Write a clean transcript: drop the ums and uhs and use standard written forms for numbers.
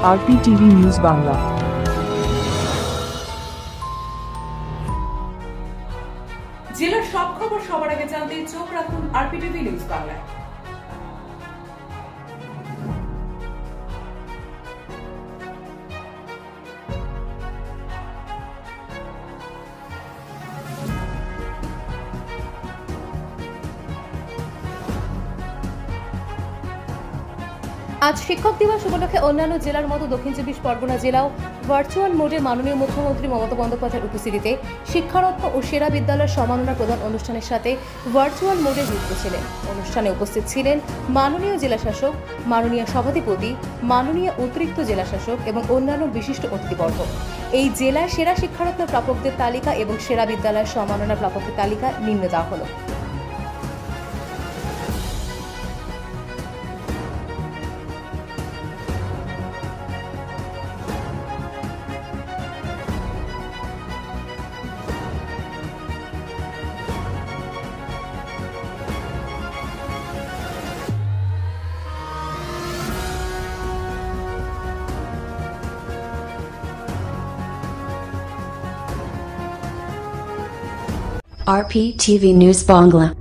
RP TV news Bangla. জেলার সব খবর সবার আগে জানতে চোখ রাখুন আরপি টিভি নিউজ বাংলায়। আজ শিক্ষক দিবস উপলক্ষে অন্যান্য জেলার মতো দক্ষিণ চব্বিশ পরগনা জেলাও ভার্চুয়াল মোডে মাননীয় মুখ্যমন্ত্রী মমতা বন্দ্যোপাধ্যায়ের উপস্থিতিতে শিক্ষারত্ন ও সেরা বিদ্যালয়ের সম্মাননা প্রদান অনুষ্ঠানের সাথে ভার্চুয়াল মোডে যুক্ত ছিলেন। অনুষ্ঠানে উপস্থিত ছিলেন মাননীয় জেলাশাসক, মাননীয় সভাধিপতি, মাননীয় অতিরিক্ত জেলাশাসক এবং অন্যান্য বিশিষ্ট অতিথিবর্গ। এই জেলায় সেরা শিক্ষারত্ন প্রাপকদের তালিকা এবং সেরা বিদ্যালয়ের সম্মাননা প্রাপকদের তালিকা নিম্নে দেওয়া হলো। RP TV News Bangla।